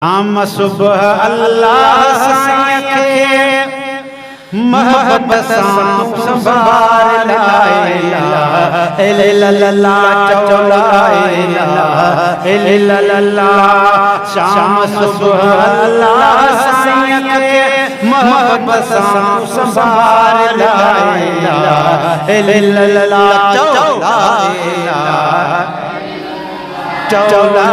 आम सुबह अल्लाह साईं खे महबत सां संभार ला इलाहा इल्लल्लाह चौला इलाहा इल्लल्लाह शाम सुबह अल्लाह साईं खे महबत सां संभार ला इलाहा इल्लल्लाह चौला इलाहा चौला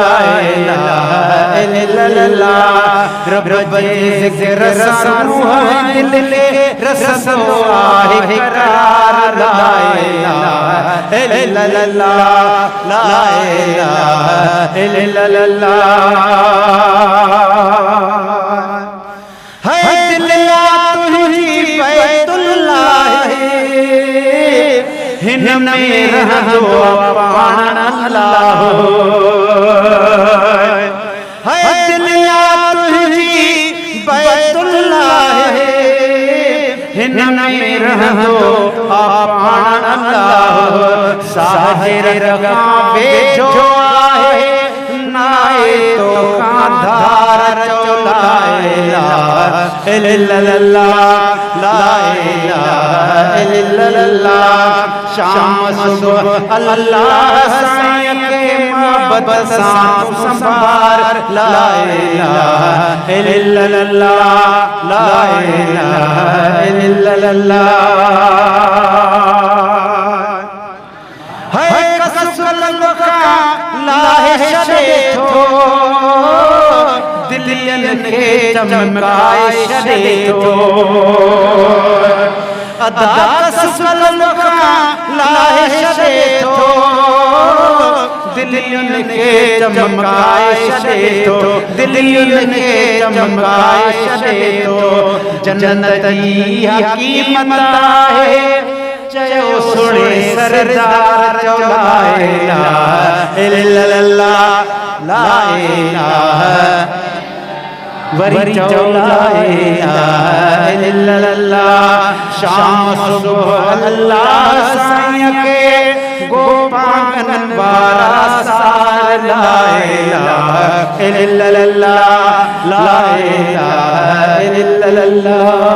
इलाहा इल्लल्लाह रब जे ज़िक्र सां रूह दिल ले रसो आहे करार ला इलाहा इल्लल्लाह ला इलाहा इल्लल्लाह है दिल ला तुझी बैतुल्लाह हिन में रहंदो पाण अल्लाह है दिल ला तुझी बैतुल्लाह हिन में रहंदो पाण अल्लाह साहिर रगा वेझो आहे नाए तो धार चौला इलाहा इल्लल्लाह ला इलाहा इल्लल्लाह शाम सुबह अल्लाह साईं खे महबत सां संभार ला इलाहा इल्लल्लाह ला इलाहा इल्लल्लाह है कसुल का लाहे छड़े थो दिलियन खे चमकाए छड़े थो अदा कसुल का लाहे छड़े थो दिलियन खे चमकाए छड़े थो दिलियन खे चमकाए छड़े थो जन्नत जी हकीमत आहे चयो सुणे सरदार चौला इलाहा इल्लल्लाह ला इलाहा वरी चौला इलाहा इल्लल्लाह शाम सुबह अल्लाह साईं के गोपांगन वारा सार ला इलाहा इल्लल्लाह ला इलाहा इल्लल्लाह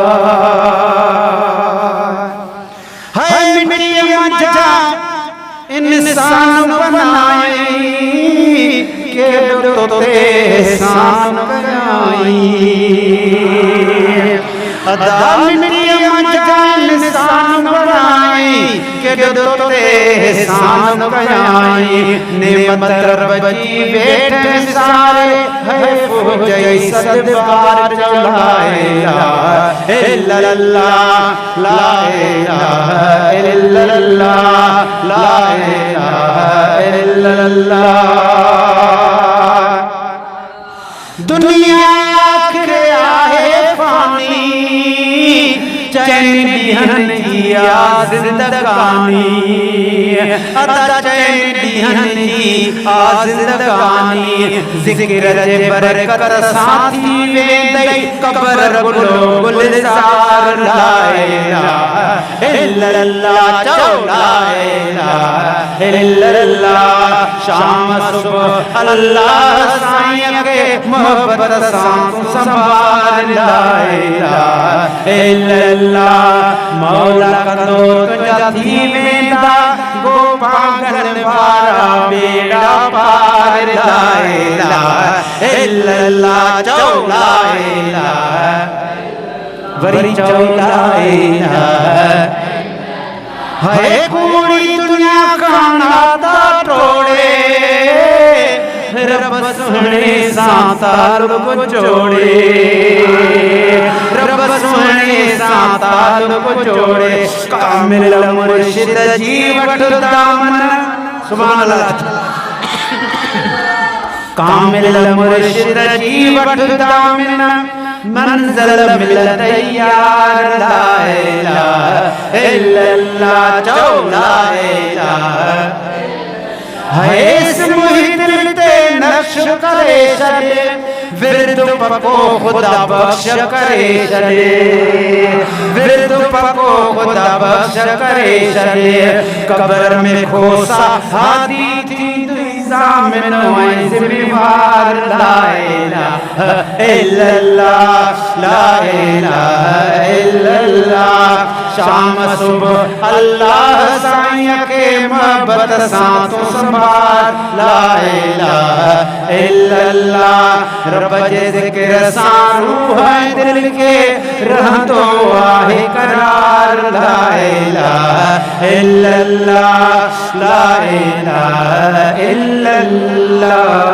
इंसान बनाई केड़ो ते एहसान कराई अदा मिट्टी मजा इंसान बनाई केड़ो ते एहसान कराई नेमत रब जी बैठे सारे है फौजई सदबार चौला इलाहा इल्लल्लाह ला इलाहा इल्लल्लाह ला इलाहा इल्लल्लाह दुनिया आखिर आहे फानी चैन ॾींहन जी आ ज़िंदगानी अदा चैन ॾींहन जी आ ज़िंदगानी ज़िक्र जे बरकत सां थी वेंदई क़ब्र गुलो गुलज़ार ला इलाहा इल्लल्लाह चौला इलाहा इल्लल्लाह शाम सुबह अल्लाह साईं के महबत सां संभाल ला इलाहा इल्लल्लाह मौला कंदो तुंहिंजा थी वेंदा गोपांगन वारा बेड़ा पार ला इलाहा इल्लल्लाह चौला इलाहा वरी चौला इलाहा है कूड़ी दुनिया का नाता तोड़े रब सुने सां ताल्लुक़ जोड़े रब सुने सां ताल्लुक़ जोड़े कामिल मुर्शिद जी वठ दामन सुभान अल्लाह कामिल मुर्शिद जी वठ दामन मंज़िल मिलत यार ला इलाहा इल्लल्लाह चौला इलाहा है इस मुहित ते नक्श करे छड़े विरद पको खुदा बख्श करे छड़े विरद पको खुदा बख्श करे छड़े कब्र में खोसा हादी थी जामिन ज़िम्मेवार ला इलाहा इल्लल्लाह ला इलाहा इल्लल्लाह शाम सुबह अल्लाह साईं के मोहब्बत सां तो संभाल ला इलाहा इल्लल्लाह रब जे ज़िक्र सां रूह दिल के रहंदो आहे करार ला इलाहा इल्लल्लाह ला इलाहा इल्लल्लाह